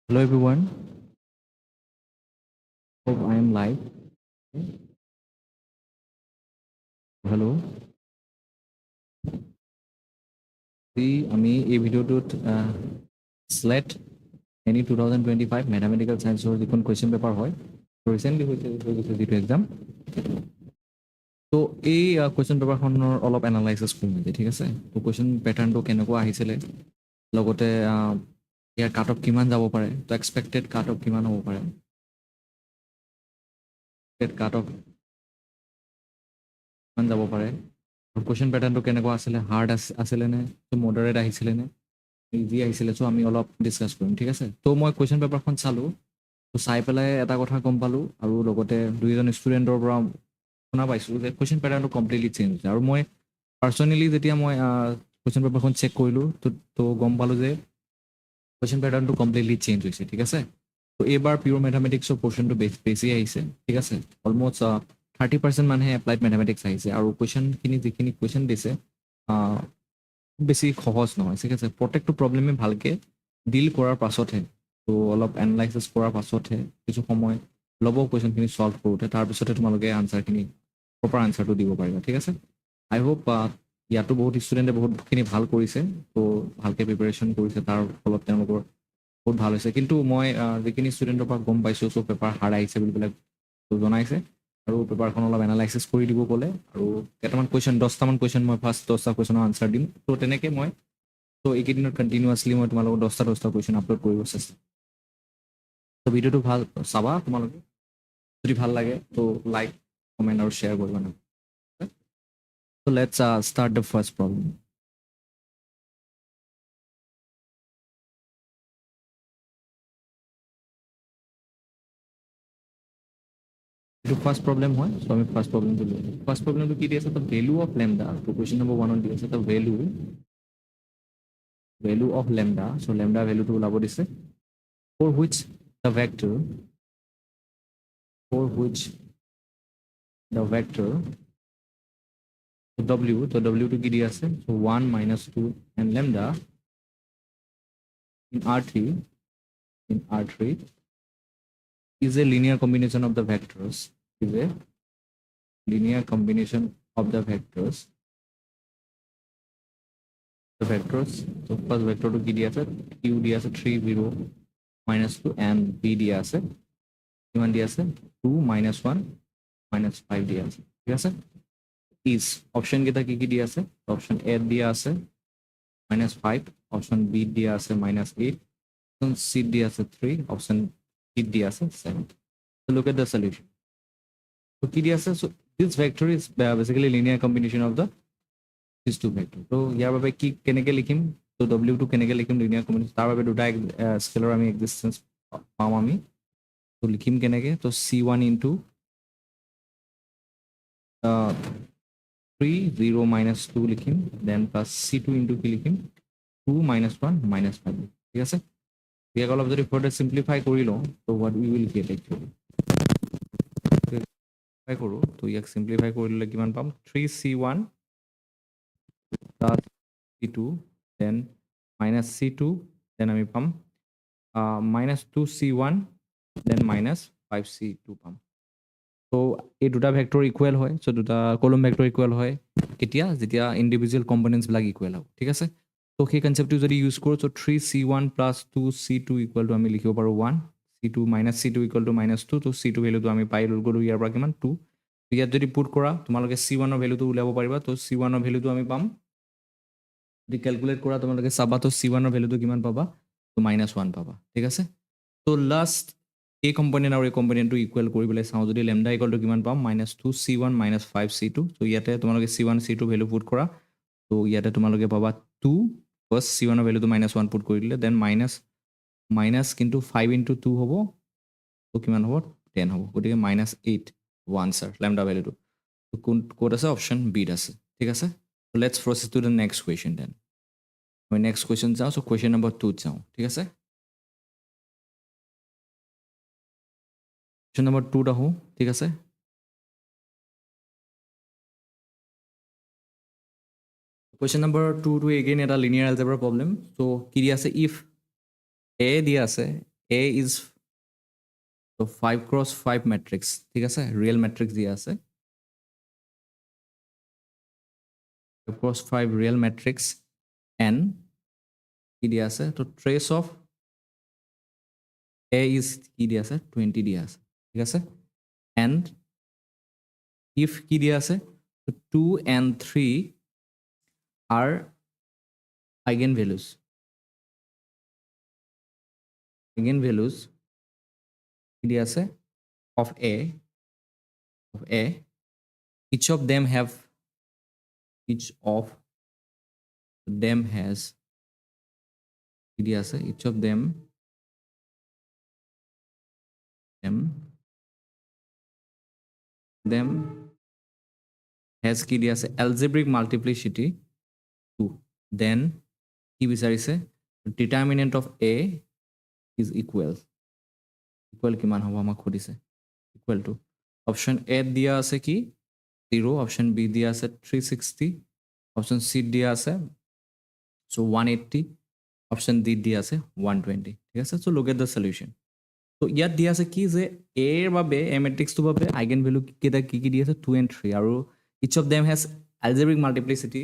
Hello everyone. Hope I am live. Hello. আমি এই ভিডিঅ'টোত স্লেট NE 2025 মেথামেটিকেল ছায়েন্সৰ যিখন কুৱেশ্যন পেপাৰ হয় ৰিচেণ্টলি হৈ গৈছে যিটো এক্সাম তো এই কুৱেশ্যন পেপাৰখনৰ অলপ এনালাইচিছ কৰিম আজি ঠিক আছে তো কুৱেশ্যন পেটাৰ্ণটো কেনেকুৱা আহিছিলে লগতে ইয়াৰ কাট অফ কিমান যাব পাৰে তো এক্সপেক্টেড কাট অফ কিমান হ'ব পাৰে কাট অফ কিমান যাব পাৰে কুৱেশ্যন পেটাৰ্ণটো কেনেকুৱা আছিলে হাৰ্ড আছিলে নে মডাৰেট আহিছিলে নে ইজি আহিছিলে চ' আমি অলপ ডিছকাছ কৰিম ঠিক আছে তো মই কুৱেশ্যন পেপাৰখন চালোঁ তো চাই পেলাই এটা কথা গম পালোঁ আৰু লগতে দুইজন ষ্টুডেণ্টৰ পৰা শুনা পাইছোঁ যে কুৱেশ্যন পেটাৰ্ণটো কমপ্লিটলি চেঞ্জ হৈছে আৰু মই পাৰ্চনেলি যেতিয়া মই কুৱেশ্যন পেপাৰখন চেক কৰিলোঁ তো গম পালোঁ যে কুৱেশ্যন পেটাৰ্ণটো কমপ্লিটলি চেঞ্জ হৈছে ঠিক আছে তো এইবাৰ পিয়'ৰ মেথামেটিক্সৰ পৰ্চনটো বেছি আহিছে ঠিক আছে অলমষ্ট 30% মানুহে এপ্লাইড মেথামেটিক্স আহিছে আৰু কুৱেশ্যনখিনি যিখিনি কুৱেশ্যন দিছে বেছি সহজ নহয় ঠিক আছে প্ৰত্যেকটো প্ৰব্লেমে ভালকৈ ডিল কৰাৰ পাছতহে তো অলপ এনালাইচিছ কৰাৰ পাছতহে কিছু সময় ল'ব কুৱেশ্যনখিনি ছল্ভ কৰোঁতে তাৰপিছতে তোমালোকে আনচাৰখিনি প্ৰপাৰ আনচাৰটো দিব পাৰিবা ঠিক আছে আই হোপ ইয়াতো বহুত ষ্টুডেণ্টে বহুতখিনি ভাল কৰিছে তো ভালকৈ প্ৰিপেৰেশ্যন কৰিছে তাৰ ফলত তেওঁলোকৰ বহুত ভাল হৈছে কিন্তু মই যিখিনি ষ্টুডেণ্টৰ পৰা গম পাইছোঁ চ' পেপাৰ হাৰ্ড আহিছে বুলি পেলাই জনাইছে আৰু পেপাৰখন অলপ এনালাইচিছ কৰি দিব ক'লে আৰু কেইটামান কুৱেশ্যন 10টামান কুৱেশ্যন মই ফাৰ্ষ্ট 10টা কুৱেশ্যনৰ আনচাৰ দিম তো তেনেকৈ মই তো এইকেইদিনত কণ্টিনিউৱাছলি মই তোমালোকক 10টা কুৱেশ্যন আপলোড কৰিব চেষ্টা তো ভিডিঅ'টো ভাল চাবা তোমালোকে যদি ভাল লাগে তো লাইক কমেণ্ট আৰু শ্বেয়াৰ কৰিবা না তো let's start the first problem এইটো ফাৰ্ষ্ট প্ৰব্লেম হয় চ' আমি ফাৰ্ষ্ট প্ৰব্লেমটো লৈ ফাৰ্ষ্ট প্ৰব্লেমটো কি দি আছে the value of lambda to question number 1ত দি আছে the value of lambda so' lambda ভেলুটো ওলাব দিছে for which the vector W, so W to kidi ase, so 1 minus 2 and lambda in R3 is a linear combination of the vectors, so first vector to kidi ase, Q di ase 3 0 minus 2 and B di ase, kiman di ase 2 minus 1 minus 5 di ase, ঠিক আছে is option kita ki di ase, option A di ase minus 5, option B di ase minus 8, option C di ase 3, option D di ase 7. So look at the solution. So ki di ase, so this vector is basically linear combination of these two vectors. So ইয়াৰ বাবে কি কেনেকৈ লিখিম তো W টো কেনেকৈ লিখিম linear combination তাৰ বাবে দুটা স্কেলাৰ আমি এক্সিষ্টেঞ্চ পাম আমি তো লিখিম কেনেকৈ তো C1 ইনটু 3 0 minus 2 লিখিম দেন প্লাছ C2 ইনটু কি লিখিম 2 minus 1 minus 5 ঠিক আছে ইয়াক অলপ যদি ফৰ্ডাৰ চিম্প্লিফাই কৰি লওঁ তো what we will get actually কৰোঁ তো ইয়াক চিম্প্লিফাই কৰি ল'লে কিমান পাম 3C1 plus C2 then minus C2 then আমি পাম minus 2C1 then minus 5C2 পাম তো এই দুটা ভেক্টৰ ইকুৱেল হয় চ' দুটা কলম ভেক্টৰ ইকুৱেল হয় কেতিয়া যেতিয়া ইণ্ডিভিজুৱেল কম্পনেণ্টছবিলাক ইকুৱেল হ'ব ঠিক আছে তো সেই কনচেপ্টটো যদি ইউজ কৰোঁ চ' 3C1 plus 2C2 equal to আমি লিখিব পাৰোঁ 1 C2 minus C2 equal to minus 2 তো C2 ভেলুটো আমি পাই গ'লোঁ ইয়াৰ পৰা কিমান 2 ইয়াত যদি পুট কৰা তোমালোকে C1ৰ ভেলুটো উলিয়াব পাৰিবা তো C1ৰ ভেলুটো আমি পাম যদি কেলকুলেট কৰা তোমালোকে চাবা তো C1ৰ ভেলুটো কিমান পাবা তো মাইনাছ 1 পাবা ঠিক আছে তো লাষ্ট এই কম্পনেণ্ট আৰু এই কম্পনেণ্টটো ইকুৱেল কৰি পেলাই চাওঁ যদি লেমডা ইকুৱেল টু কিমান পাম মাইনাছ 2C1 মাইনাছ 5C2 তো ইয়াতে তোমালোকে C1 C2 ভেলু পুট কৰা তো ইয়াতে তোমালোকে পাবা 2 প্লাছ C1ৰ ভেলুটো মাইনাছ 1 পুট কৰি দিলে দেন মাইনাছ কিন্তু 5 ইনটু 2 হ'ব তো কিমান হ'ব 10 হ'ব গতিকে মাইনাছ 8 হ'ব আনচাৰ লেমডা ভেলুটো তো ক'ত আছে অপশ্যন বিত আছে ঠিক আছে let's proceed to the next question then মই নেক্সট কুৱেশ্যন যাওঁ চ' কুৱেশ্যন নম্বৰ 2ত যাওঁ ঠিক আছে কুৱেশ্যন নম্বৰ 2ত আহোঁ ঠিক আছে কুৱেশ্যন নম্বৰ 2 টো এগেইন এটা লিনিয়াৰ এলজেব্ৰাৰ প্ৰব্লেম চ' কি দিয়া আছে ইফ এ দিয়া আছে A is so 5 cross 5 matrix ঠিক আছে real matrix দিয়া আছে 5 cross 5 real matrix n কি দিয়া আছে তো trace of A is কি দিয়া আছে 20 দিয়া আছে ঠিক আছে and if কি দিয়া আছে 2 and 3 are eigenvalues কি দিয়া আছে of A each of them have each of them has কি দিয়া আছে each of them has কি দিয়া আছে algebraic multiplicity 2 then কি বিচাৰিছে determinant of A is equal কিমান হ'ব আমাক সুধিছে equal to option A দিয়া আছে কি 0 option B দিয়া আছে 360 option C দিয়া আছে so 180 option D দিয়া আছে 120 ঠিক আছে so look at the solution so ইয়াত দিয়া আছে কি যে A এর বাবে A matrix টো বাবে আইগেন ভ্যালু কেটা কি কি দিয়া আছে 2 and 3 আৰু each of them has algebraic multiplicity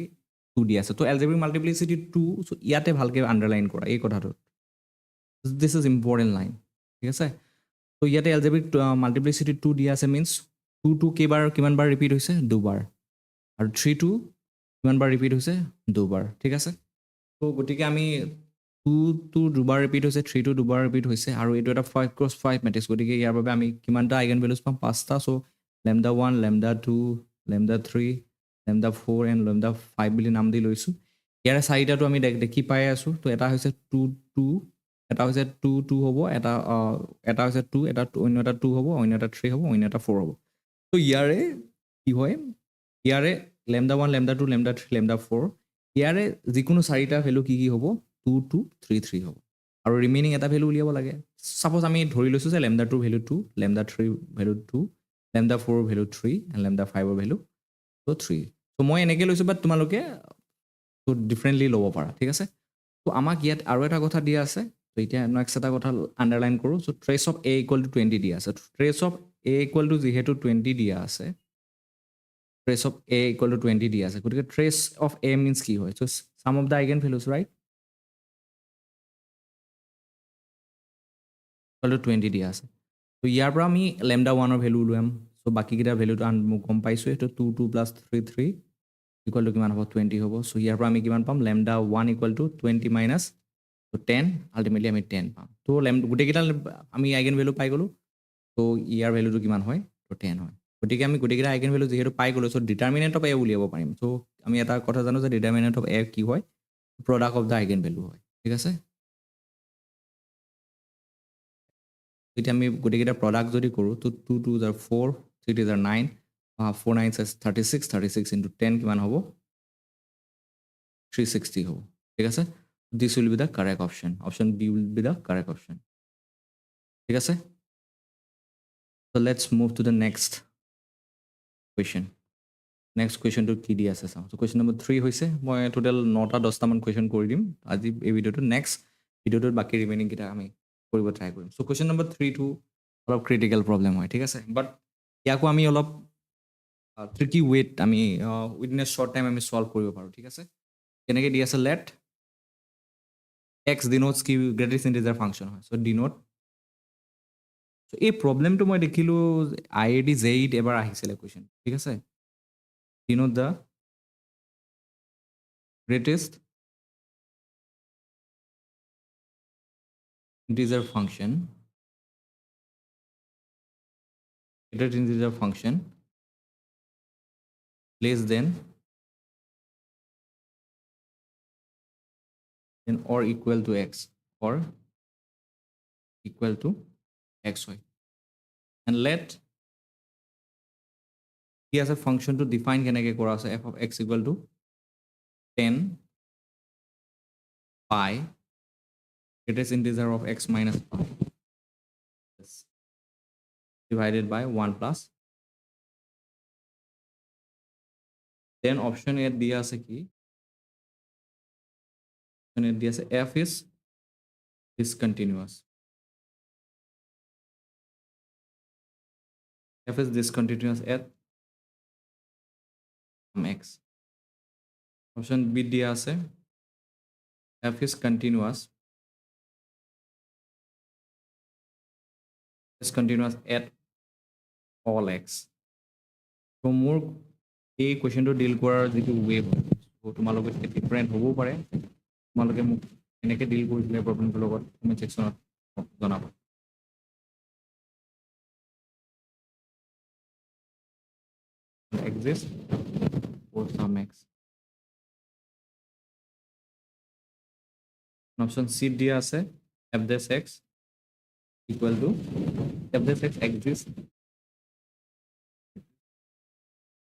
2 দিয়া আছে তো algebraic multiplicity 2 so ইয়াতে ভালকে আন্ডারলাইন কৰা এই কথাটো this is important line ঠিক আছে তো ইয়াতে algebraic multiplicity 2 দিয়া আছে means 2 2 কেবাৰ কিমান বাৰ ৰিপিট হৈছে দুবাৰ আৰু 3 2 কিমান বাৰ ৰিপিট হৈছে দুবাৰ ঠিক আছে তো গতিকে আমি 2 2 দুবাৰ ৰিপিট হৈছে 3 2 দুবাৰ ৰিপিট হৈছে আৰু এইটো এটা 5 ক্ৰছ 5 মেট্ৰিক্স গতিকে ইয়াৰ বাবে আমি কিমানটা আইগেন ভ্যালুজ পাম পাঁচটা so lambda 1 lambda 2 lambda 3 lambda 4 and lambda 5 বুলি নাম দি লৈছো ইয়াৰ চাৰিটাটো আমি দেখি পাই আছো তো এটা হৈছে 2 2 এটা হৈছে 2 2 হ'ব এটা হৈছে 2 এটা অন্য এটা 2 হ'ব অন্য এটা 3 হ'ব অন্য এটা 4 হ'ব তো ইয়াৰে কি হয় ইয়াৰে lambda 1 lambda 2 lambda 3 lambda 4 ইয়াৰে যিকোনো চাৰিটা ভ্যালু কি কি হ'ব 2 2 3 3 হ'ব আৰু ৰিমেইনিং এটা ভ্যালু উলিয়াব লাগে সাপোজ আমি ধৰি লৈছো যে lambda 2 value 2 lambda 3 value 2 lambda 4 value 3 and lambda 5 value তো 3 তো মই এনেকৈ লৈছো বাট তোমালোকে তো ডিফাৰেন্টলি ল'ব পাৰা ঠিক আছে তো আমাক ইয়াত আৰু এটা কথা দিয়া আছে তো এতিয়া নেক্সট এটা কথা আন্ডাৰলাইন কৰো সো ট্ৰেস অফ A = 20 দিয়া আছে ট্ৰেস অফ A = যেহেতু 20 দিয়া আছে trace of A = 20 দিয়া আছে গতিকে trace of A means কি হয় so sum of the eigenvalues right equal to 20 দিয়া আছে তো ইয়াৰ পৰা আমি lambda 1 ৰ ভ্যালু উলিয়াম সো বাকি কিটা ভ্যালুটো কম পাইছো এটো 2 2 + 3 3 equal to কিমান হ'ব 20 হ'ব সো ইয়াৰ পৰা আমি কিমান পাম lambda 1 = 20 minus so 10 ultimately আমি 10 পাম তো গুটে কিটা আমি আইগেন ভ্যালু পাই গলো তো ইয়াৰ ভ্যালুটো কিমান হয় তো 10 হয় গতিকে আমি গোটেইকেইটা আইগেন ভ্যালু যেহেতু পাই গলো সো ডিটারমিনেন্ট অফ A উলিয়াব পাৰিম সো আমি এটা কথা জানো যে ডিটারমিনেন্ট অফ A কি হয় product of the eigen value হয় ঠিক আছে এতিয়া আমি গোটেইকেইটা প্ৰডাক্ট যদি কৰো তো 2 2 are 4 3 3 are 9 4 9 is 36 36 into 10 কিমান হ'ব 360 হ'ব ঠিক আছে this will be the correct option option B will be the correct option ঠিক আছে so let's move to the next question next question to কি দি আছে চাও so question number 3 হৈছে মই টোটাল 9টা 10টা মান question কৰি দিম আজি এই ভিডিওটো next ভিডিওটোত বাকি ৰিমেইনিং কিটা আমি কৰিব ট্ৰাই কৰিম so question number 3 to অলপ ক্রিটিক্যাল প্রবলেম হয় ঠিক আছে বাট ইয়াকো আমি অলপ ট্রিকি ওয়েট আমি উইদিন এ শর্ট টাইম আমি সলভ কৰিব পাৰো ঠিক আছে কেনেকৈ দি আছে let x denotes কি গ্রেটেস্ট ইন্টিজার ফাংশন হয় so denote so এই প্রবলেমটো মই দেখিলো আইআইটি জেইত এবাৰ আহিছিলে কোৱেশ্চন ঠিক আছে denote the greatest integer function less than or equal to x or equal to x হয় and let কি আছে ফাংশনটো ডিফাইন কেনেকৈ কৰা আছে f of x equal to 10 pi greatest integer of x minus pi divided by 1 plus then option A দিয়া আছে কি option A দিয়া আছে f is discontinuous f is discontinuous at some x. Option b দিয়া আছে f is continuous at all x. So মোৰ এই কুৱেশ্যনটো ডিল কৰাৰ যিটো ৱে হয় তোমালোকে ডিফাৰেণ্ট হ'বও পাৰে তোমালোকে মোক এনেকৈ ডিল কৰিছিলে প্ৰব্লেমটোৰ লগত কমেণ্ট ছেকশ্যনত জনাবা exist for some x. Option C দিয়া আছে f dash x equal to f dash x exists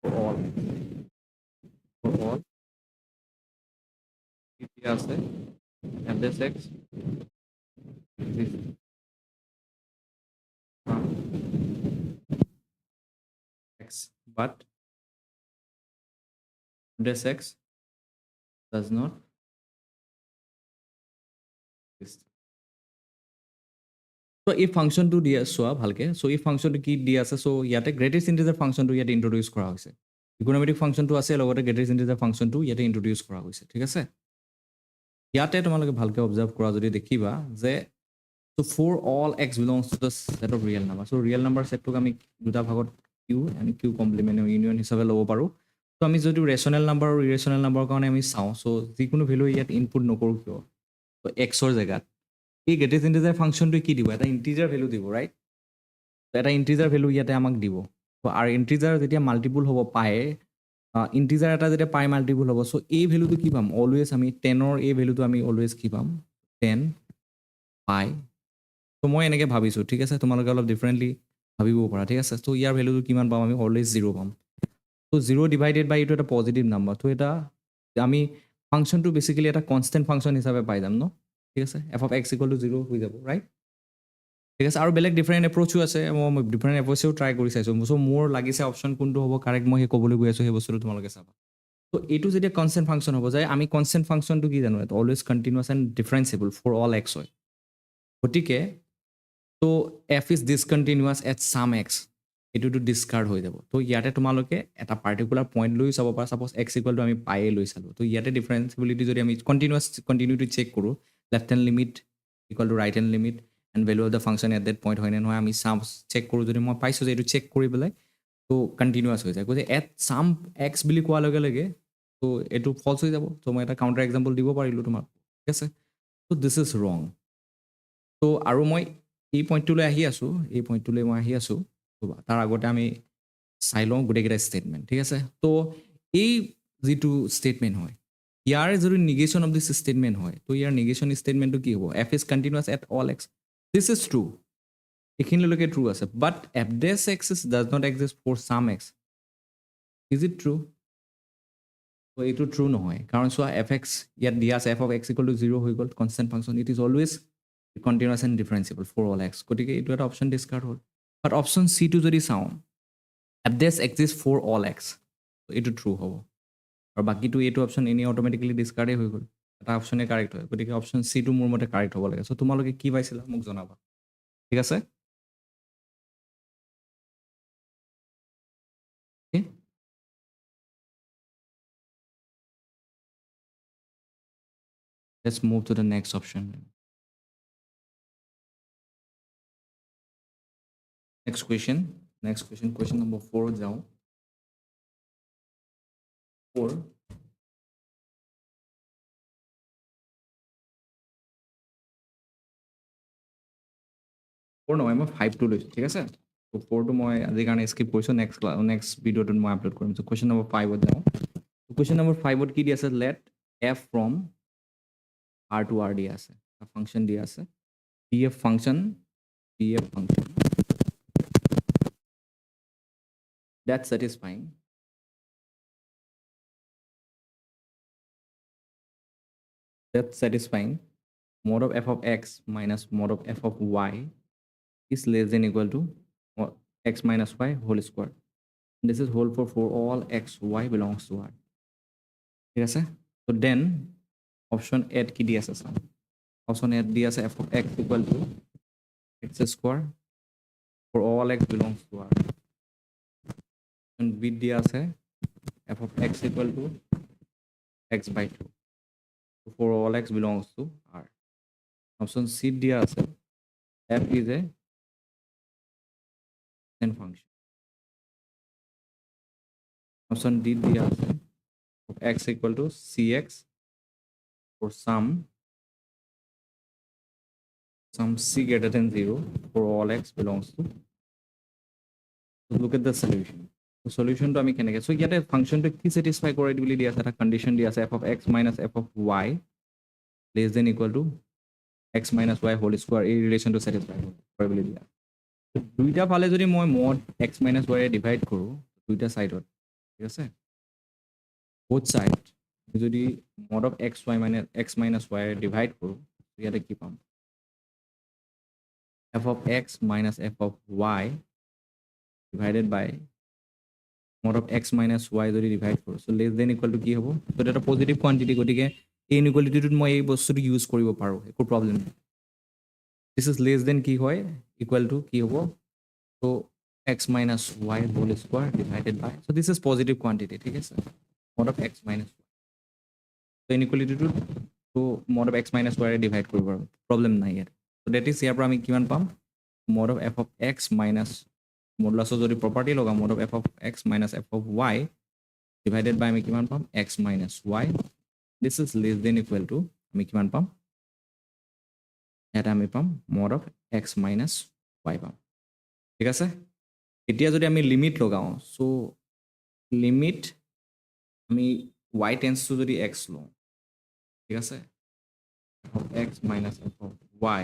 for all C দিয়া আছে f dash x exists from x but f dash x does not exist. So এই ফাংচনটো দিয়া চোৱা ভালকে so এই ফাংচনটো কি দিয়া আছে সো ইয়াতে গ্ৰেটেষ্ট ইন্টিজাৰ ফাংচনটো ইয়াতে ইন্ট্ৰোডিউস কৰা হৈছে ইকোনমিক ফাংচনটো আছে লগতে গ্ৰেটেষ্ট ইন্টিজাৰ ফাংচনটো ইয়াতে ইন্ট্ৰোডিউস কৰা হৈছে ঠিক আছে ইয়াতে তোমালোকে ভালকে অবজাৰ্ভ কৰা যদি দেখিবা যে so for all x belongs to the set of real number so real number set টোক আমি দুটা ভাগত q and q complement union হিচাপে ল'ব পাৰো তো আমি যদি ৰেশনাল নাম্বাৰ আৰু ইৰেশনাল নাম্বাৰৰ কাৰণে আমি চাওঁ সো যিকোনো ভ্যালু ইয়াত ইনপুট নকৰো কিয় তো x ৰ জায়গাত এই গ্ৰেটেষ্ট ইন্টিজাৰ ফাংচনটো কি দিব এটা ইন্টিজাৰ ভ্যালু দিব ৰাইট এটা ইন্টিজাৰ ভ্যালু ইয়াতে আমাক দিব তো আৰু ইন্টিজাৰ যেতিয়া মাল্টিপল হ'ব পায় ইন্টিজাৰ এটা যেতিয়া পাই মাল্টিপল হ'ব সো এই ভ্যালুটো কি পাম অলৱেজ আমি 10 ৰ এই ভ্যালুটো আমি অলৱেজ কি পাম 10 পাই তো মই এনেকৈ ভাবিছোঁ ঠিক আছে তোমালোকে অলপ ডিফাৰেণ্টলি ভাবিব পাৰা ঠিক আছে তো ইয়াৰ ভ্যালুটো কিমান পাম আমি অলৱেজ 0 পাম তো 0 ডিভাইডেড বাই এইটো এটা পজিটিভ নাম্বাৰ তো এটা আমি ফাংচনটো বেসিক্যালি এটা কনস্ট্যান্ট ফাংচন হিচাপে পাই যাম ন ঠিক আছে f of x equal to 0 হৈ যাব ৰাইট ঠিক আছে আৰু বেলেগ ডিফাৰেণ্ট এপ্ৰ'চো আছে মই ডিফাৰেণ্ট এপ্ৰ'চেও ট্ৰাই কৰি চাইছোঁ চ' মোৰ লাগিছে অপশ্যন কোনটো হ'ব কাৰেক্ট মই সেই ক'বলৈ গৈ আছোঁ সেই বস্তুটো তোমালোকে চাবা তো এইটো যেতিয়া কনষ্টেণ্ট ফাংচন হ'ব যে আমি কনষ্টেণ্ট ফাংচনটো কি জানো always continuous and differentiable for all x হয় গতিকে তো f is discontinuous at some x এইটোতো ডিছকাৰ্ড হৈ যাব তো ইয়াতে তোমালোকে এটা পাৰ্টিকুলাৰ পইণ্ট লৈ চাব পাৰা ছাপ'জ এক্স ইকুৱেলটো আমি পায়ে লৈ চালোঁ তো ইয়াতে ডিফাৰেঞ্চিবিলিটি যদি আমি কণ্টিনিউটি চেক কৰোঁ left hand limit equal to right hand limit and value of the function at that point হয়নে নহয় আমি চাম চেক কৰোঁ যদি মই পাইছোঁ যে এইটো চেক কৰি পেলাই তো কণ্টিনিউৱাছ হৈ যায় গতিকে এট চাম এক্স বুলি কোৱাৰ লগে লগে তো এইটো ফল্ছ হৈ যাব তো মই এটা কাউণ্টাৰ এক্সাম্পল দিব পাৰিলোঁ তোমাক ঠিক আছে তো দিছ ইজ ৰং তো আৰু মই এই পইণ্টটোলৈ আহি আছোঁ এই পইণ্টটোলৈ মই আহি আছোঁ তাৰ আগতে আমি চাই লওঁ গোটেইকেইটা ষ্টেটমেণ্ট ঠিক আছে তো এই যিটো ষ্টেটমেণ্ট হয় ইয়াৰ যদি নিগেশ্যন অফ দিছ ষ্টেটমেণ্ট হয় তো ইয়াৰ নিগেশ্যন ষ্টেটমেণ্টটো কি হ'ব f is continuous at all x this is true এইখিনিলৈকে ট্ৰু আছে but f does x is does not exist for some x is it true তো এইটো ট্ৰু নহয় কাৰণ চোৱা এফ এক্স ইয়াত দিয়া আছে f of x equal to 0 হৈ গ'ল constant function it is always continuous and differentiable for all x গতিকে এইটো এটা অপশ্যন ডিছকাৰ্ড হ'ল বাট অপশ্যন চিটো যদি চাওঁ F does exist for all X এইটো ট্ৰু হ'ব আৰু বাকীটো এইটো অপশ্যন এনেই অট'মেটিকেলি ডিছকাৰ্ডেই হৈ গ'ল এটা অপশ্যনে কাৰেক্ট হয় গতিকে অপশ্যন চিটো মোৰ মতে কাৰেক্ট হ'ব লাগে চ' তোমালোকে কি পাইছিলা মোক জনাবা ঠিক আছে Let's move to the next option. Next question. Question number 4 जाओ. 4. নহয় মই 5 টো লৈছোঁ ঠিক আছে তো 4 টো মই আজিৰ কাৰণে স্কিপ কৰিছোঁ নেক্সট ভিডিঅ'টোত মই আপলোড কৰিম চ' কুৱেশ্যন নম্বৰ 5ত যাওঁ কুৱেশ্যন নম্বৰ 5ত কি দিয়া আছে let F from R to R দিয়া আছে ফাংচন দিয়া আছে pf function that's satisfying mod of f of x minus mod of f of y is less than equal to x minus y whole square this is whole for all x y belongs to R ঠিক আছে so then option 8 কি দিয়া আছে চাওঁ option 8 দিয়া আছে f of x equal to x square for all x belongs to R বিট দিয়া আছে f of x equal to x by 2 for all x belongs to R. Option C দিয়া আছে f is a constant function. Option D দিয়া আছে x equal to cx for some c greater than 0 for all x belongs to. So look at the solution. So solution to আমি কেনেকৈ so ইয়াতে ফাংচনটো কি satisfy কৰে বুলি দিয়া আছে এটা কন্ডিশন দিয়া আছে f of x minus f of y less than equal to x minus y whole square এই ৰিলেশ্যনটো satisfy কৰে বুলি দিয়া দুইটা ফালে যদি মই mod x minus y এ ডিভাইড কৰোঁ দুইটা সাইডত ঠিক আছে both side যদি mod of x minus y A divide কৰোঁ ইয়াতে কি পাম f of x minus f of y divided by mod of x minus y যদি ডিভাইড কৰোঁ so less than equal to কি হ'ব so এটা পজিটিভ কোৱান্টিটি গতিকে এই ইনইকুৱালিটিটোত মই এই বস্তুটো ইউজ কৰিব পাৰোঁ একো প্ৰব্লেম নাই this is less than কি হয় equal to কি হ'ব so x minus y whole square divided by so this is positive quantity ঠিক আছে mod of x minus y so inequalityটোত so mod of x minus y ৰে divide কৰিব পাৰোঁ problem নাই ইয়াত so that is ইয়াৰ পৰা আমি কিমান পাম mod of f of x minus modulus যদি property লগা mod of f of x minus f of y divided by আমি কিমান পাম x minus y this is less than equal to আমি কিমান পাম এটা আমি পাম mod of x minus y পাম ঠিক আছে এতিয়া যদি আমি লিমিট লগাওঁ সো লিমিট আমি y টেন্স টু যদি x লওঁ ঠিক আছে f of x minus f of y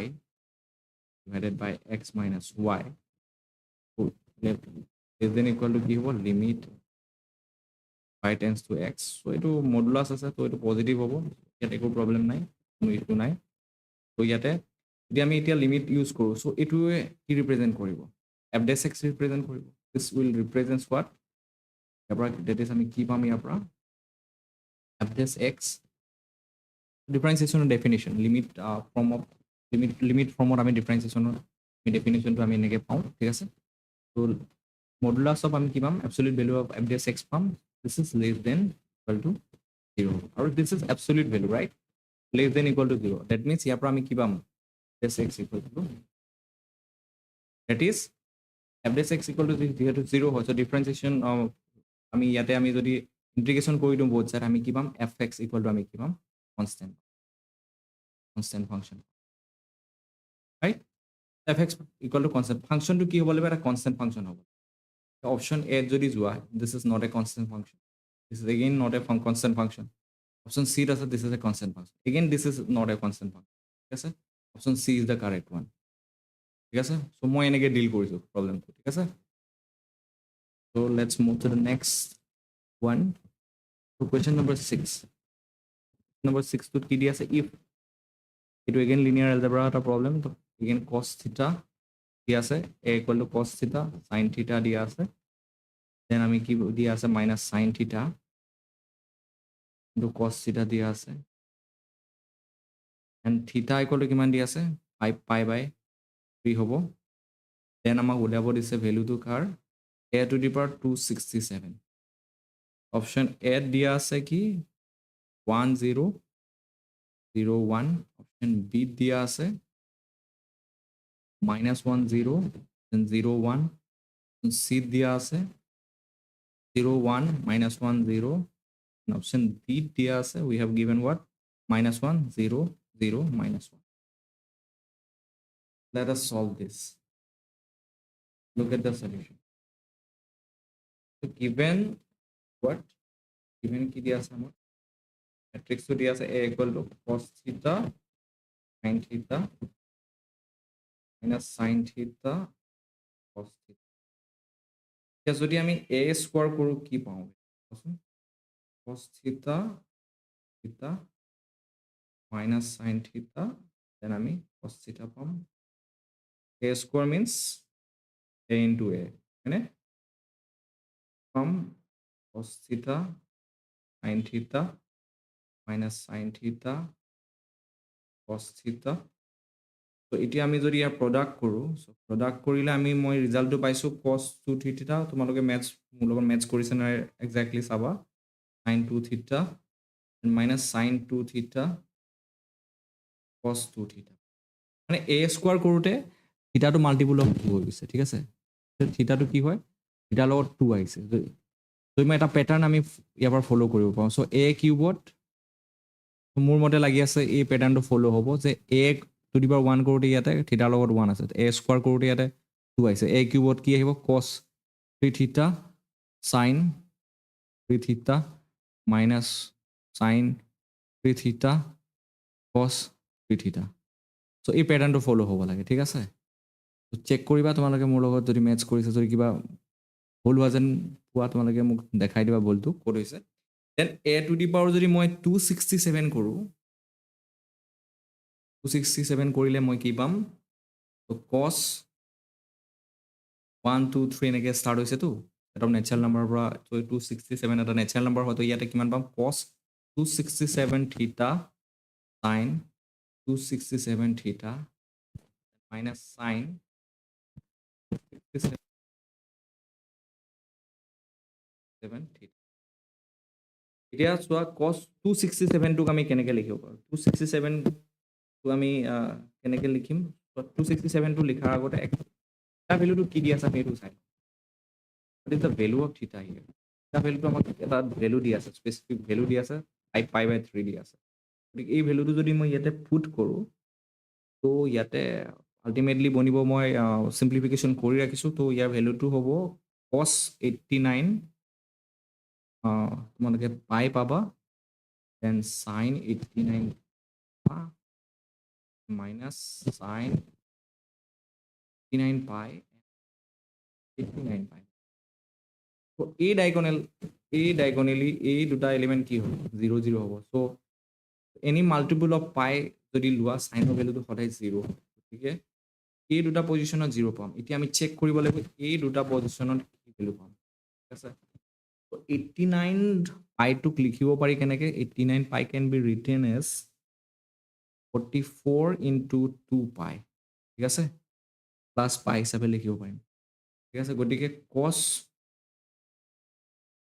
divided by x minus y so less than equal to কি হ'ব limit y tends to x so এইটো মডুলাছ আছে তো এইটো পজিটিভ হ'ব ইয়াত একো প্ৰব্লেম নাই কোনো ইছ্যু নাই তো ইয়াতে যদি আমি এতিয়া লিমিট ইউজ কৰোঁ so এইটোৱে কি ৰিপ্ৰেজেণ্ট কৰিব f dash x ৰিপ্ৰেজেণ্ট কৰিব this will represent what ইয়াৰ পৰা that is আমি কি পাম ইয়াৰ পৰা f dash x ডিফাৰেঞ্চিয়েশ্যনৰ definition limit form of limit ফৰ্মত আমি ডিফাৰেঞ্চিয়েশ্যনৰ ডেফিনেশ্যনটো আমি এনেকৈ পাওঁ ঠিক আছে তো মডুলাছ অফ আমি কি পাম absolute value of f dash x পাম this is less than equal to 0 or this is absolute value right less than equal to 0 that means ইয়াৰ পৰা আমি কি পাম dash x equal to that is f dash x equal to 0 হয় so differentiation আমি ইয়াতে আমি যদি ইন্টিগ্ৰেশ্যন কৰি দিওঁ both side আমি কি পাম fx equal to আমি কি পাম constant function right fx equal to constant function to কি হ'ব লাগিব এটা constant function হ'ব option A যদি যোৱা this is not a constant function this is again not a constant function option C does this is a constant function again this is not a constant function ঠিক আছে option C is the correct one ঠিক আছে so মই এনেকৈ ডিল কৰিছোঁ প্ৰবলেমটো ঠিক আছে so let's move to the next one so question number 6 টোত কি দি আছে if এইটো again linear algebra এটা problem তো again cos theta দি আছে a equal to cos theta sin theta দিয়া আছে then আমি কি দিয়া আছে minus sin theta into cos theta দিয়া আছে and theta equal to কিমান দি আছে 5 pi by 3 হ'ব then আমাক উলিয়াব দিছে ভ্যালুটো কাৰ a to the power 267 option A দিয়া আছে কি 1001 option B দিয়া আছে -10 then 01 C দিয়া আছে 01 -10 and option D দিয়া আছে we have given what -1 0 0 -1 let us solve this look at the solution so given what given কি দিয়া আছে আমাৰ matrix to দিয়া আছে a equal to cos theta sin theta minus sin theta cos theta এতিয়া যদি আমি a স্কয়ার কৰো কি পাওঁ কোৱাচোন cos theta theta minus sin theta then আমি cos theta পাম a square means a into a হয়নে পাম cos theta sin theta minus sin theta cos theta তো এতিয়া আমি যদি ইয়াৰ প্ৰডাক্ট কৰোঁ প্ৰডাক্ট কৰিলে মই ৰিজাল্টটো পাইছোঁ cos 2 থিটা তোমালোকে মোৰ লগত মেটচ কৰিছে নাই একজেক্টলি চাবা sin 2 থিটা মাইনাছ sin 2 থিটা cos 2 থিটা মানে a স্কোৱাৰ কৰোঁতে থিটাটো মাল্টিপুল অফ 2 হৈ গৈছে ঠিক আছে থিটাটো কি হয় থিটাৰ লগত 2 আহিছে যদি মই এটা পেটাৰ্ণ আমি ইয়াৰ পৰা ফ'ল' কৰিব পাৰোঁ চ' a কিউবত মোৰ মতে লাগি আছে এই পেটাৰ্ণটো ফ'ল' হ'ব যে a টু দি পাৱাৰ 1 কৰোঁতে ইয়াতে থিটাৰ লগত 1 আছে a স্কোৱাৰ কৰোঁতে ইয়াতে 2 আহিছে a কিউবত কি আহিব cos 3 থিটা sin 3 থিটা মাইনাছ sin 3 থিটা cos 3 থিটা চ' এই পেটাৰ্ণটো ফ'ল' হ'ব লাগে ঠিক আছে চেক কৰিবা তোমালোকে মোৰ লগত যদি মেটচ কৰিছে যদি কিবা ভুল হোৱা যেন পোৱা তোমালোকে মোক দেখাই দিবা ভুলটো ক'ত হৈছে then a to the power যদি মই 267 কৰোঁ 267 কৰিলে মই কি পাম cos 1 2 3 এনেকৈ ষ্টাৰ্ট হৈছেতো এটা নেচাৰেল নাম্বাৰৰ পৰা 267 এটা নেচাৰেল নাম্বাৰ হয়তো ইয়াতে কিমান পাম cos 267 থিটা sin 267 থিটা minus sin 67 থিটা এতিয়া চোৱা cos 267 টোক আমি কেনেকৈ লিখিব পাৰোঁ 267 টো আমি কেনেকৈ লিখিম 267 টো লিখাৰ আগতে এটা ভেলুটো কি দি আছে আমি এইটো চাই what is the value of theta here এটা ভেলুটো আমাক এটা ভেলু দি আছে স্পেচিফিক ভেলু দি আছে 5 pi/3 দি আছে গতিকে এই ভেলুটো যদি মই ইয়াতে পুট কৰোঁ তো ইয়াতে আল্টিমেটলি বনিব মই চিম্প্লিফিকেশ্যন কৰি ৰাখিছোঁ তো ইয়াৰ ভেলুটো হ'ব cos 89 তোমালোকে পাই পাবা দেন sin 89 মাইনাছ sin 89 পাই 89 পাই তো এই ডাইগনেলি এই দুটা এলিমেণ্ট কি হ'ব 0 0 হ'ব চ' এনি মাল্টিপুল অফ পাই যদি লোৱা চাইনৰ ভেলুটো সদায় 0 গতিকে এই দুটা পজিশ্যনত 0 পাম এতিয়া আমি চেক কৰিব লাগিব এই দুটা পজিশ্যনত কি ভেলু পাম ঠিক আছে 89 পাইটোক লিখিব পাৰি কেনেকৈ 89 পাই can be written as 44 into 2 পাই ঠিক আছে প্লাছ পাই হিচাপে লিখিব পাৰিম ঠিক আছে গতিকে cos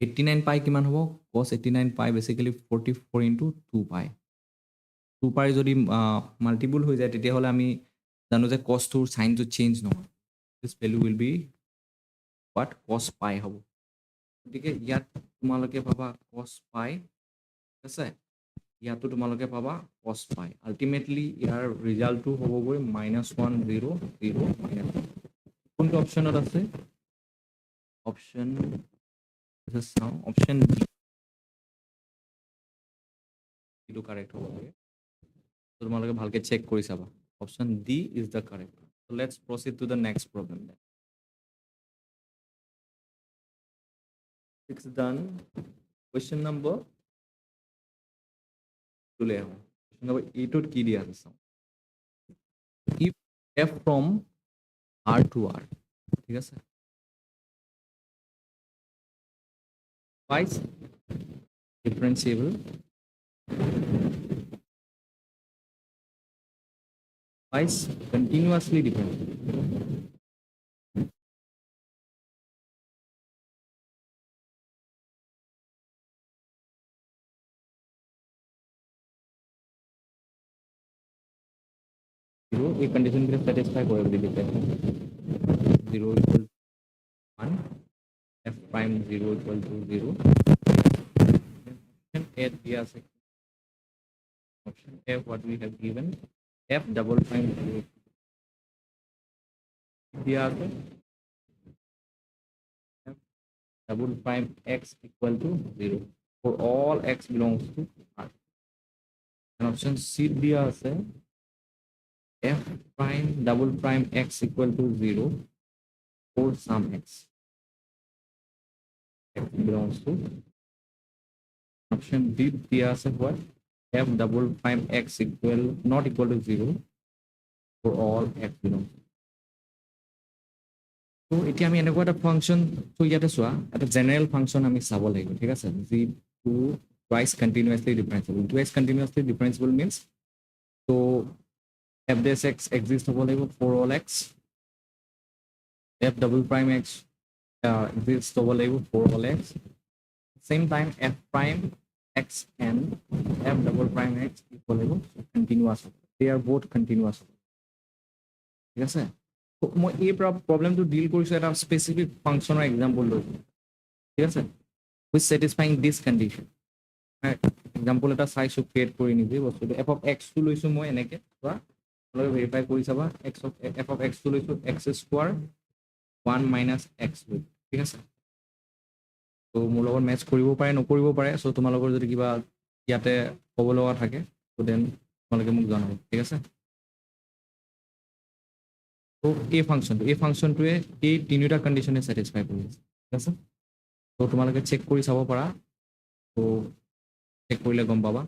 89 পাই কিমান হ'ব cos 89 পাই বেচিকেলি 44 into 2 পাই 2 পাই যদি মাল্টিপুল হৈ যায় তেতিয়াহ'লে আমি জানো যে cosটোৰ চাইনটো চেঞ্জ নহয় this value will be what cos pi হ'ব গতিকে ইয়াত তোমালোকে পাবা cos পাই ঠিক আছে ইয়াতো তোমালোকে পাবা cos পাই আল্টিমেটলি ইয়াৰ ৰিজাল্টটো হ'বগৈ -1 0 0 মাইনাছ কোনটো অপশ্যনত আছে অপশ্যন চাওঁ অপশ্যন ডি এইটো কাৰেক্ট হ'ব লাগে তোমালোকে ভালকৈ চেক কৰি চাবা option D is the correct so let's proceed to the next problem then it's done question number 2 le aho question number 8 ot ki dia ase sao if f from r to r ঠিক আছে twice differentiable twice continuously differentiable zero a condition K satisfy होएगा लिखते हैं 0 equal 1 f prime 0 equal to 0 option a दिया से option f what we have given f double prime 0 दिया से f double prime x equal to 0 for all x belongs to r and option c दिया से f prime double prime x equal to 0 for some x belongs to option D दिया से what f double prime x equal not equal to 0 for all x belongs তো এতিয়া আমি এনেকুৱা এটা function তো ইয়াতে চোৱা এটা জেনেৰেল ফাংচন আমি চাব লাগিব ঠিক আছে যি two twice continuously differentiable means so f dash x exist হ'ব লাগিব for all x f double prime x exist হ'ব লাগিব for all x same time f prime x and f double prime x equal লাগিব continuous they are both continuous ঠিক আছে মই এই প্ৰবলেমটো ডিল কৰিছো এটা স্পেসিফিক ফাংচনৰ এক্সাম্পল লৈছো ঠিক আছে which satisfying this condition example এটা চাইছো ক্ৰিয়েট কৰি নিজে বস্তুটো f of x টো লৈছো মই এনেকে বা তোমালোকে ভেৰিফাই কৰি চাবা f of x টো লৈছো x স্কয়াৰ 1 minus x লৈছো ঠিক আছে তো মোৰ লগত মেচ কৰিব পাৰে নকৰিব পাৰে সো তোমালোকৰ যদি কিবা ইয়াতে ক'ব লগা থাকে তো দেন তোমালোকে মোক জনাব ঠিক আছে তো এই ফাংচনটোৱে এই তিনিটা কন্ডিশনে স্যাটিসফাই কৰি আছে ঠিক আছে তো তোমালোকে চেক কৰি চাব পাৰা তো চেক কৰিলে গম পাবা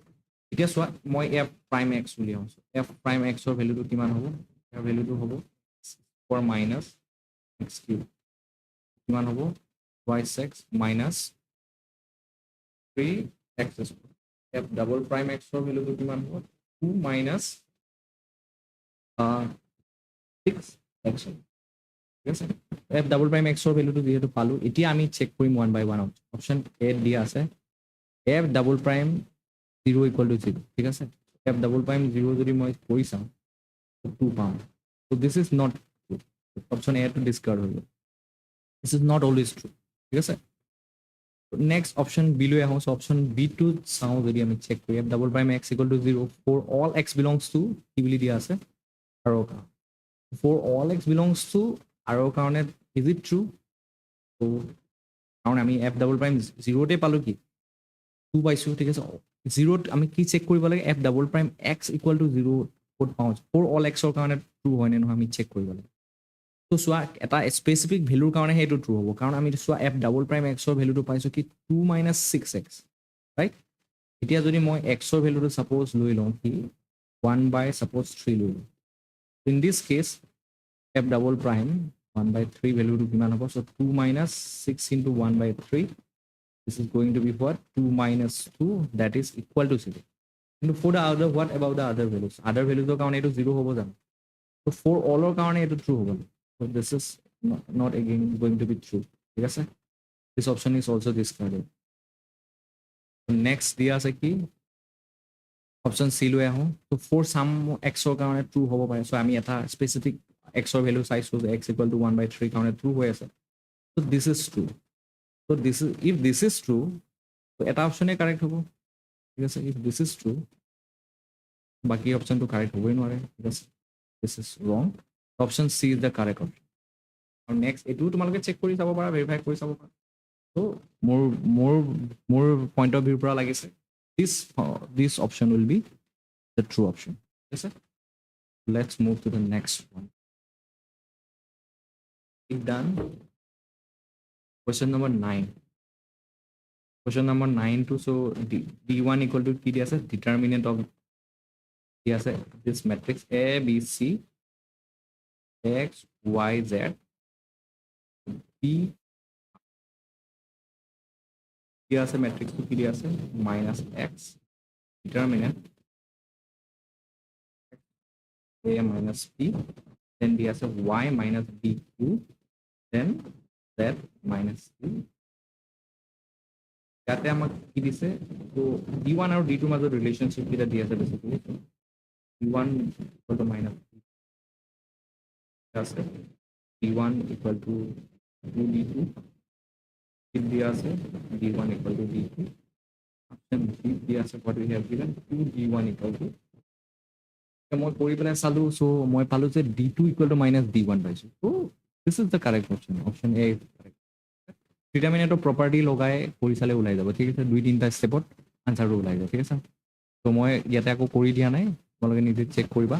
এতিয়া চোৱা মই f prime x উলিয়াও f prime x ৰ ভ্যালুটো কিমান হ'ব ইয়াৰ ভ্যালুটো হ'ব স্কয়াৰ মাইনাস x কিউব কিমান হ'ব y6 minus 3x square f double prime x ৰ ভ্যালুটো কিমান হ'ব 2 minus 6x ঠিক আছে f double prime x ৰ ভ্যালুটো যেহেতু পালো এতিয়া আমি চেক কৰিম 1 by 1 অপচন a দিয়া আছে f double prime 0 equal to 0 ঠিক আছে f double prime 0 যদি মই কৰি চাম 2 পাম so this is not true option a to discard হৈ গ'ল this is not always true ঠিক আছে next option b লৈ আহো option b to চাও যদি আমি চেক কৰি f double prime x equal to 0 for all x belongs to কি বুলি দিয়া আছে আৰু for all x belongs to আৰু কাৰণে is it true so কাৰণ আমি f double prime 0 তে পালো কি 2 পাইছো ঠিক আছে 0 আমি কি চেক কৰিব লাগে f double prime x equal to 0 ক'ত পাওঁ for all x ৰ কাৰণে true হয় নে নহয় আমি চেক কৰিব লাগে তো সোয়া এটা স্পেসিফিক ভ্যালুৰ কাৰণে হেটো ট্ৰু হ'ব কাৰণ আমি সোয়া f ডাবল প্ৰাইম x ৰ ভ্যালুটো পাইছো কি 2 - 6x ৰাইট এতিয়া যদি মই x ৰ ভ্যালুটো সাপোজ লৈ লওঁ কি 1 by suppose 3 লৈ লওঁ in this case f double prime 1 by 3 ভ্যালুটো কিমান হ'ব so 2 - 6 into 1 by 3 this is going to be what 2 - 2 that is equal to 0 কিন্তু for the other what about the other values কাৰণে এটো 0 হ'ব জানো so for all ৰ কাৰণে এটো true হ'ব so this is not again going to be true ঠিক আছে this option is also discarded so next দিয়া আছে কি option c লৈ আহো so for some x ৰ কাৰণে true হ'ব পাৰে so আমি এটা specific x ৰ value চাইছো x equal to 1 by 3 কাৰণে true হৈ আছে so this is true so this is if this is true so এটা option correct হ'ব ঠিক আছে if this is true বাকি option to correct হ'বই নোৱাৰে ঠিক আছে this is wrong option c is the correct option and next etu tumalke check kori sabo para verify kori sabo para so more point of view para lagise this option will be the true option yes sir let's move to the next one if done question number 9 question number 9 to so d1 equal to ki diase determinant of diase this matrix a b c x y z p দিয়া আছে matrix to কি দিয়া আছে -x determinant a minus p then দিয়া আছে y minus bq then z minus c ইয়াতে আমাক কি দিছে তো d1 আৰু d2 মাজৰ ৰিলেশনশিপ কিটা দিয়া আছে basically d1 equal to minus আছে d1 equal to 2d2 if দিয়া আছে d1 equal to d2 option b দিয়া আছে what we have given 2d1 equal to মই কৰি পেলাই চালো সো মই পালো যে d2 equal to minus d1 পাইছো so this is the correct option a is correct determinant of property লগাই কৰি চালে ওলাই যাব ঠিক আছে 2-3টা স্টেপত আনসাৰটো ওলাই যাব ঠিক আছে তো মই ইয়াতে আকৌ কৰি দিয়া নাই তোমালোকে নিজে চেক কৰিবা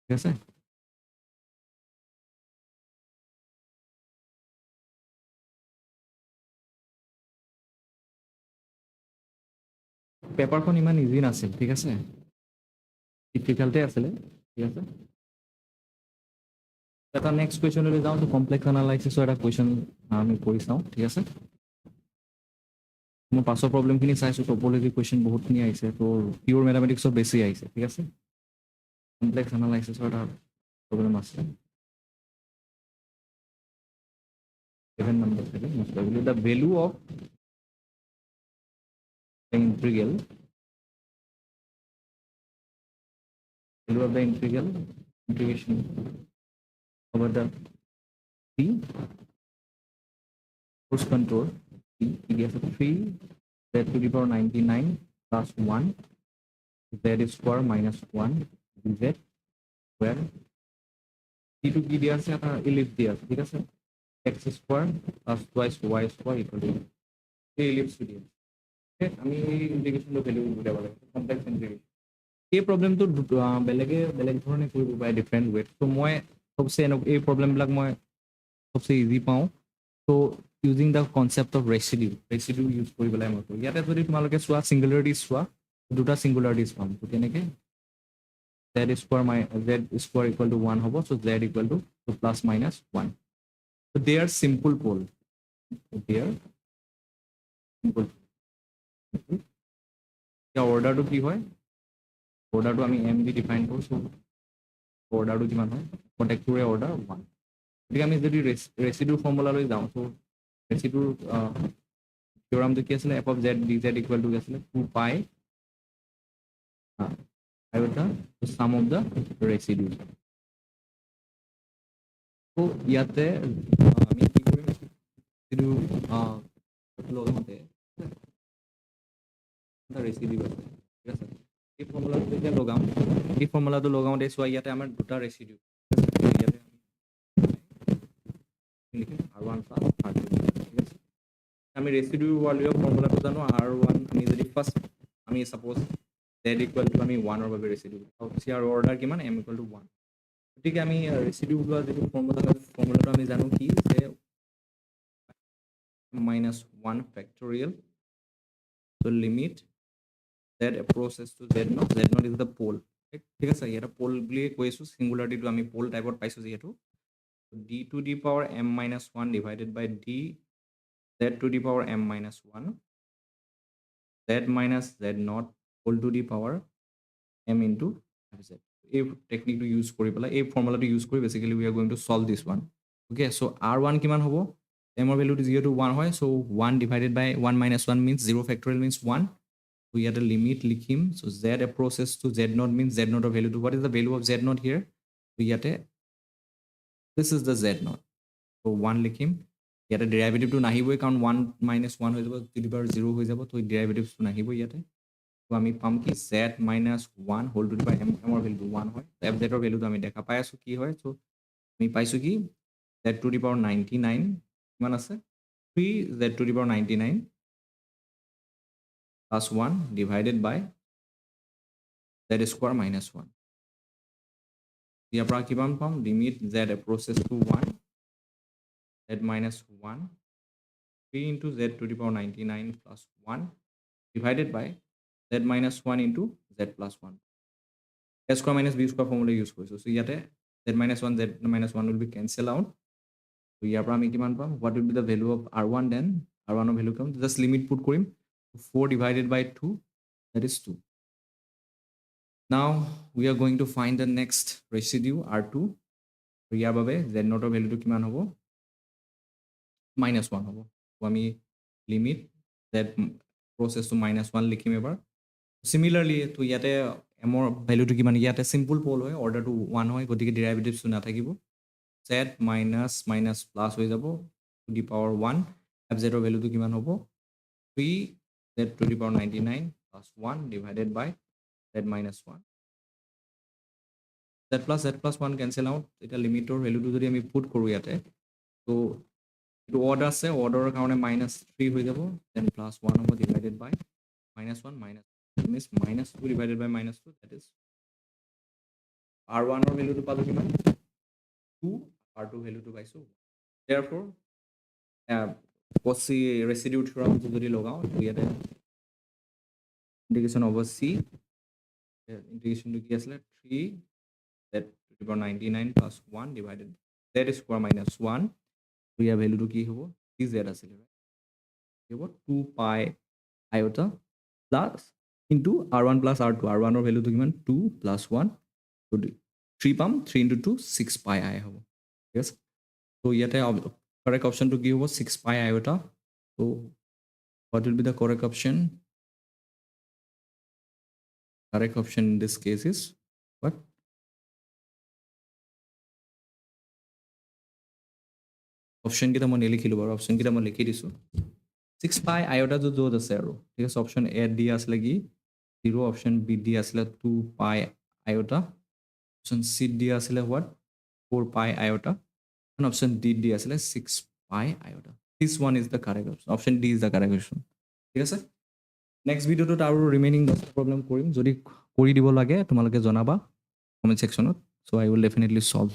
ঠিক আছে পেপাৰখন ইমান ইজি নাছিল ঠিক আছে ডিফিকাল্টে আছিলে ঠিক আছে এটা নেক্সট কুৱেশ্যনলৈ যাওঁ তো কমপ্লেক্স এনালাইচিছৰ এটা কুৱেশ্যন আমি কৰি চাওঁ ঠিক আছে মই পাছৰ প্ৰব্লেমখিনি চাইছোঁ টপ'লজি কুৱেশ্যন বহুতখিনি আহিছে তো পিয়'ৰ মেথামেটিক্সৰ বেছি আহিছে ঠিক আছে কমপ্লেক্স এনালাইসিছৰ এটা প্ৰব্লেম আছে 7 নম্বৰ থাকে most probably the value of the integral integration over the t force control t is 3 z to the power 99 plus 1 z square minus 1 dz where t to কি দিয়া আছে এটা ellipse দিয়া আছে ঠিক আছে x square plus twice y square equal to এই ellipse দিয়া আমি ইন্টিগ্ৰেশনটো ভ্যালু উলিয়াব লাগে কমপ্লেক্স ইন্টিগ্ৰেশন এই প্ৰবলেমটো বেলেগ ধৰণে কৰিব পাৰে ডিফাৰেণ্ট ৱেত ত' মই সবচে এই প্ৰবলেমবিলাক মই সবচে ইজি পাওঁ ত' using the concept of residue use কৰি পেলাই মই কৰোঁ ইয়াতে যদি তোমালোকে চোৱা ছিংগুলাৰিটিজ চোৱা দুটা ছিংগুলাৰিটিজ পাম ত' তেনেকৈ z square equal to 1 হ'ব চ' z equal to plus minus 1 so they are simple pole এতিয়া অৰ্ডাৰটো কি হয় অৰ্ডাৰটো আমি এম দি ডিফাইন কৰোঁ অৰ্ডাৰটো কিমান হয় প্ৰত্যেকটোৰে অৰ্ডাৰ 1 গতিকে আমি যদি ৰেচিডিউৰ ফৰ্মুলালৈ যাওঁ ত' ৰেচিডিউৰ থিয়ৰামটো কি আছিলে F of Z D Z equal to কি আছিলে 2 পাই আৰু এটা সাম অফ দ্য ৰেচিডিউ ত' ইয়াতে আমি কি কৰিম ৰেচিডিউ লগাওঁতে ৰেচিডিউ আছে ঠিক আছে এই ফৰ্মুলাটো যেতিয়া লগাম এই ফৰ্মুলাটো লগাওঁতে চোৱা ইয়াতে আমাৰ দুটা ৰেচিডিউ ইয়াতে লিখিম R1 plus R2 ঠিক আছে আমি ৰেচিডিউ ভ্যালুৰ ফৰ্মুলাটো জানো R1 আমি যদি ফাৰ্ষ্ট আমি সাপোজ z ইকুৱেল টু আমি 1 ৰ বাবে ৰেচিডিউ ইয়াৰ অৰ্ডাৰ কিমান m ইকুৱেল টু 1 গতিকে আমি ৰেচিডিউ লোৱা যিটো ফৰ্মুলাটো আমি জানো কি যে -1 factorial so limit z approaches to z0 is the pole ঠিক আছে এটা পোল বুলি কৈছো সিঙ্গুলাৰিটিটো আমি পোল টাইপত পাইছো যেহেতু d to the power m minus 1 divided by d z to the power m minus 1 z minus z0 whole to the power m into z এই টেকনিকটো ইউজ কৰি পেলাই এই ফৰ্মুলাটো ইউজ কৰি basically we are going to solve this one okay so r1 কিমান হ'ব m ৰ ভ্যালুটো যেহেতু 1 হয় so 1 divided by 1 minus 1 means 0 factorial means 1 so here the limit likhim so z approaches to z0 means z0 of value to what is the value of z0 here so here this is the z0 so 1 likhim here derivative to nahiboi karon 1 minus 1 হৈ যাব to the power 0 হৈ যাব to derivatives to nahiboi ইয়াতে তো আমি পাম কি z minus 1 whole to the power m ৰ ভ্যালু 1 হয় fz ৰ ভ্যালুটো আমি দেখা পাই আছো কি হয় so আমি পাইছো কি z to the power 99 কিমান আছে 3 z to the power 99 plus 1 divided by z square minus 1 ইয়াৰ পৰা কিমান পাম limit z approaches to 1 z minus 1 3 into z to the power 99 plus 1 divided by z minus 1 into z plus 1 a square minus b square formula use কৰিছো so ইয়াতে z minus 1 will be cancel out so ইয়াৰ পৰা আমি কিমান পাম what will be the value of r1 then r1 ৰ value কিমান just limit put কৰিম 4 divided by 2 that is 2 now we are going to find the next residue r2 so ইয়াৰ বাবে z0 ৰ ভ্যালুটো কিমান হ'ব -1 হ'ব so আমি limit z process to -1 লিখিম এবাৰ similarly to ইয়াতে m ৰ ভ্যালুটো কিমান ইয়াতে সিম্পল পোল হয় অৰ্ডাৰটো 1 হয় গতিকে ডেৰিভেটিভছ নাথাকিব z minus plus হৈ যাব to the power 1 fz ৰ ভ্যালুটো কিমান হ'ব 3 z to the power 99 plus 1 divided by z minus 1 z plus 1 cancel out এটা লিমিটৰ ভ্যালুটো যদি আমি পুট কৰো ইয়াতে তো এটো অৰ্ডাৰ আছে অৰ্ডাৰৰ কাৰণে -3 হৈ যাব then plus 1 হ'ব divided by -1 means -2 divided by -2 that is r1 ৰ ভ্যালুটো পালো কিমান 2 r2 ভ্যালুটো পাইছো therefore Cauchy residue theorem যদি লগাও ইয়াতে integration over c integration to কি আসলে 3 z to the power 99 plus 1 divided z square minus 1 তো ইয়াৰ ভ্যালুটো কি হ'ব 3z আছিল কি হ'ব 2 pi iota plus into r1 plus r2 r1 ৰ ভ্যালুটো কিমান 2 plus 1 3 পাম 3 into 2 6 pi I হ'ব ঠিক আছে তো ইয়াতে correct option to কি হ'ব 6 pi iota so what will be the correct option in this case is what option কেইটা মই নিলিখিলো বাৰু option কেইটা মই লিখি দিছো 6 pi iota য'ত আছে আৰু ঠিক আছে option A দিয়া আছিলে কি 0 option B দিয়া আছিলে 2 pi iota option C দিয়া আছিলে what 4 pi iota and option D দিয়া আছিলে 6 pi iota this one is the correct option D is the correct option ঠিক আছে নেক্সট ভিডিঅ'টোত আৰু ৰিমেইনিং 10টা প্ৰব্লেম কৰিম যদি কৰি দিব লাগে তোমালোকে জনাবা কমেণ্ট ছেকশ্যনত so' I will definitely solve